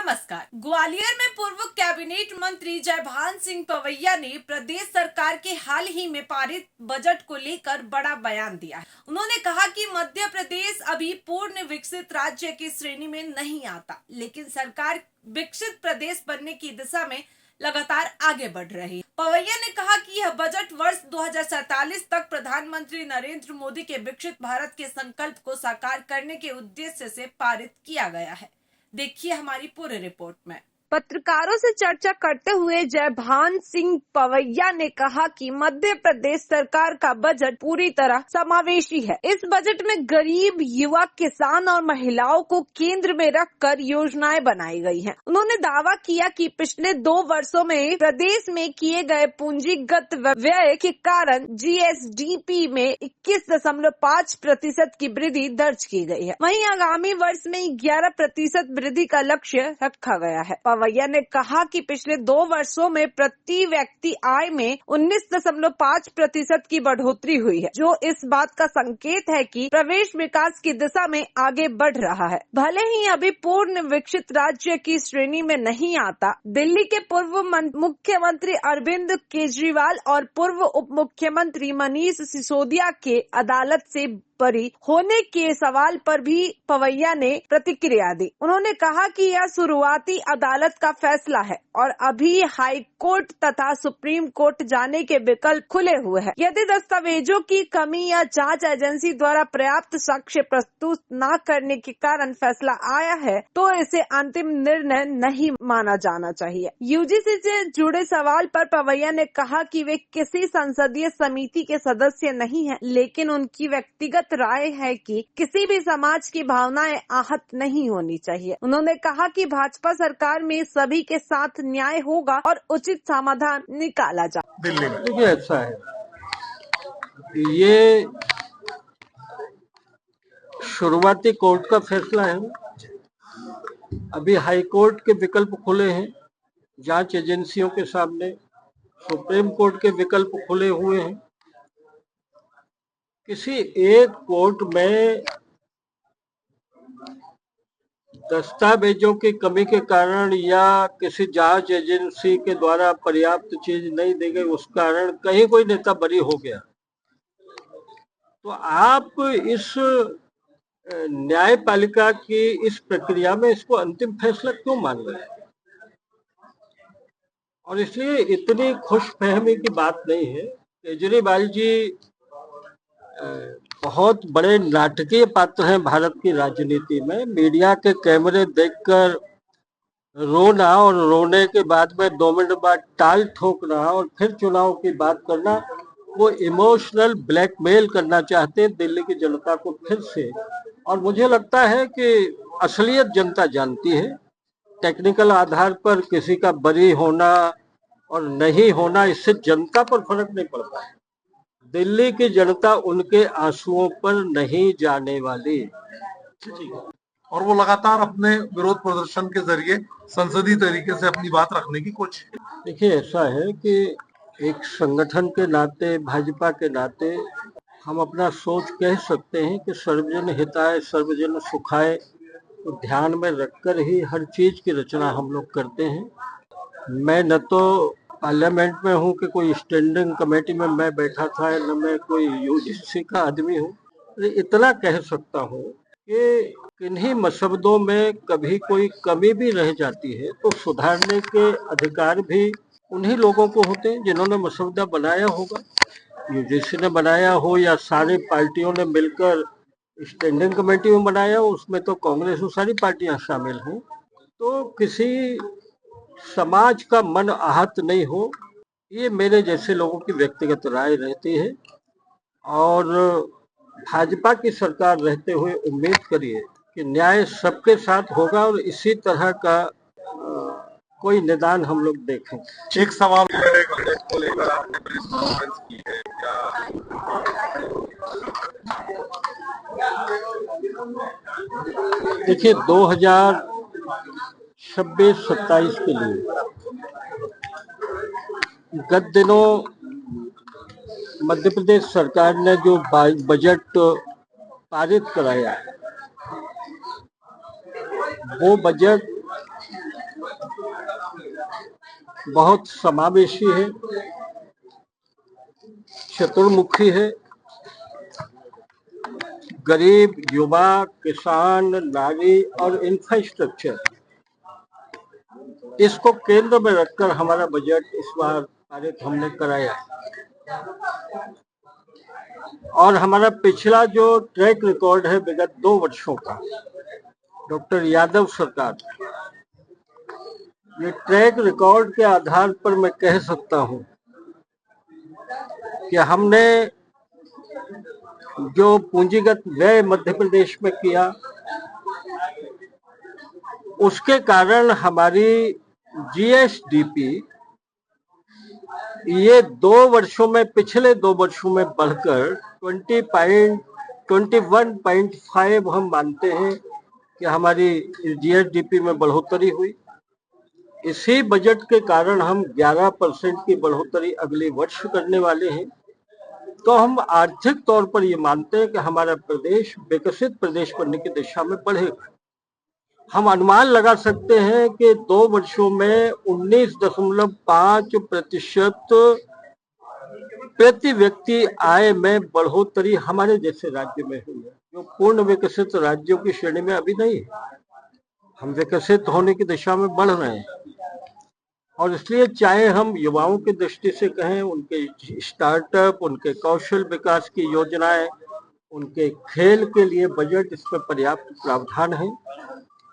नमस्कार। ग्वालियर में पूर्व कैबिनेट मंत्री जयभान सिंह पवैया ने प्रदेश सरकार के हाल ही में पारित बजट को लेकर बड़ा बयान दिया है। उन्होंने कहा कि मध्य प्रदेश अभी पूर्ण विकसित राज्य की श्रेणी में नहीं आता, लेकिन सरकार विकसित प्रदेश बनने की दिशा में लगातार आगे बढ़ रही है। पवैया ने कहा कि यह बजट वर्ष 2047 तक प्रधानमंत्री नरेंद्र मोदी के विकसित भारत के संकल्प को साकार करने के उद्देश्य से पारित किया गया है। देखिए हमारी पूरी रिपोर्ट में। पत्रकारों से चर्चा करते हुए जयभान सिंह पवैया ने कहा कि मध्य प्रदेश सरकार का बजट पूरी तरह समावेशी है। इस बजट में गरीब, युवा, किसान और महिलाओं को केंद्र में रखकर योजनाएं बनाई गई हैं। उन्होंने दावा किया कि पिछले 2 वर्षों में प्रदेश में किए गए पूंजीगत व्यय के कारण जीएसडीपी में 21.5% की वृद्धि दर्ज की गई है। वहीं आगामी वर्ष में 11% वृद्धि का लक्ष्य रखा गया है। पवैया ने कहा कि पिछले 2 वर्षों में प्रति व्यक्ति आय में 19.5% की बढ़ोतरी हुई है, जो इस बात का संकेत है कि प्रदेश विकास की दिशा में आगे बढ़ रहा है। भले ही अभी पूर्ण विकसित राज्य की श्रेणी में नहीं आता, दिल्ली के पूर्व मुख्यमंत्री अरविंद केजरीवाल और पूर्व उप मुख्यमंत्री मनीष सिसोदिया के अदालत से बरी होने के सवाल पर भी पवैया ने प्रतिक्रिया दी। उन्होंने कहा कि यह शुरुआती अदालत का फैसला है और अभी हाई कोर्ट तथा सुप्रीम कोर्ट जाने के विकल्प खुले हुए हैं। यदि दस्तावेजों की कमी या जांच एजेंसी द्वारा पर्याप्त साक्ष्य प्रस्तुत न करने के कारण फैसला आया है, तो इसे अंतिम निर्णय नहीं माना जाना चाहिए। यूजीसी से जुड़े सवाल पर पवैया ने कहा कि वे किसी संसदीय समिति के सदस्य नहीं है, लेकिन उनकी व्यक्तिगत राय है कि किसी भी समाज की भावनाएं आहत नहीं होनी चाहिए। उन्होंने कहा कि भाजपा सरकार में सभी के साथ न्याय होगा और उचित समाधान निकाला जाए। दिल्ली में देखिए ऐसा है, ये शुरुआती कोर्ट का फैसला है। अभी हाई कोर्ट के विकल्प खुले हैं, जांच एजेंसियों के सामने सुप्रीम कोर्ट के विकल्प खुले हुए हैं। किसी एक कोर्ट में दस्तावेजों की कमी के कारण या किसी जांच एजेंसी के द्वारा पर्याप्त चीज नहीं दी गई, उस कारण कहीं कोई नेता बरी हो गया, तो आप इस न्यायपालिका की इस प्रक्रिया में इसको अंतिम फैसला क्यों मान रहे हैं? और इसलिए इतनी खुशफहमी की बात नहीं है। केजरीवाल जी बहुत बड़े नाटकीय पात्र हैं भारत की राजनीति में। मीडिया के कैमरे देखकर रोना और रोने के बाद में 2 मिनट बाद टाल ठोकना और फिर चुनाव की बात करना, वो इमोशनल ब्लैकमेल करना चाहते हैं दिल्ली की जनता को फिर से। और मुझे लगता है कि असलियत जनता जानती है। टेक्निकल आधार पर किसी का बरी होना और नहीं होना, इससे जनता पर फर्क नहीं पड़ता है। दिल्ली की जनता उनके आंसुओं पर नहीं जाने वाली। और वो लगातार अपने विरोध प्रदर्शन के जरिए संसदीय तरीके से अपनी बात रखने की कोशिश। देखिए ऐसा है कि एक संगठन के नाते, भाजपा के नाते हम अपना सोच कह सकते हैं कि सर्वजन हिताय सर्वजन सुखाय को ध्यान में रखकर ही हर चीज की रचना हम लोग करते हैं। मैं न तो पार्लियामेंट में हूँ कि कोई स्टैंडिंग कमेटी में मैं बैठा था, न मैं कोई यूजीसी का आदमी हूँ। इतना कह सकता हूँ कि किन्हीं मसौदों में कभी कोई कमी भी रह जाती है तो सुधारने के अधिकार भी उन्हीं लोगों को होते हैं जिन्होंने मसौदा बनाया होगा। यूजीसी ने बनाया हो या सारी पार्टियों ने मिलकर स्टैंडिंग कमेटी में बनाया हो, उसमें तो कांग्रेस और सारी पार्टियां शामिल हैं। तो किसी समाज का मन आहत नहीं हो, ये मेरे जैसे लोगों की व्यक्तिगत राय रहती है। और भाजपा की सरकार रहते हुए उम्मीद करिए कि न्याय सबके साथ होगा और इसी तरह का कोई निदान हम लोग देखेंगे। एक सवाल को लेकर आपने प्रेस कॉन्फ्रेंस की है क्या? देखिए 2026-27 के लिए गत दिनों मध्य प्रदेश सरकार ने जो बजट पारित कराया, वो बजट बहुत समावेशी है, चतुर्मुखी है। गरीब, युवा, किसान, नारी और इंफ्रास्ट्रक्चर, इसको केंद्र में रखकर हमारा बजट इस बार पारित हमने कराया है। और हमारा पिछला जो ट्रैक रिकॉर्ड है विगत 2 वर्षों का, डॉक्टर यादव सरकार, ये ट्रैक रिकॉर्ड के आधार पर मैं कह सकता हूं कि हमने जो पूंजीगत व्यय मध्य प्रदेश में किया, उसके कारण हमारी जीएसडीपी ये 2 वर्षों में, पिछले 2 वर्षों में बढ़कर 21.5 हम मानते हैं कि हमारी जीएसडीपी में बढ़ोतरी हुई। इसी बजट के कारण हम 11% की बढ़ोतरी अगले वर्ष करने वाले हैं। तो हम आर्थिक तौर पर ये मानते हैं कि हमारा प्रदेश विकसित प्रदेश बनने की दिशा में बढ़ेगा। हम अनुमान लगा सकते हैं कि 2 वर्षों में 19.5% प्रति व्यक्ति आय में बढ़ोतरी हमारे जैसे राज्य में हुई है, जो पूर्ण विकसित राज्यों की श्रेणी में अभी नहीं है। हम विकसित होने की दिशा में बढ़ रहे हैं और इसलिए चाहे हम युवाओं की दृष्टि से कहें, उनके स्टार्टअप, उनके कौशल विकास की योजनाएं, उनके खेल के लिए बजट, इस पर पर्याप्त प्रावधान है।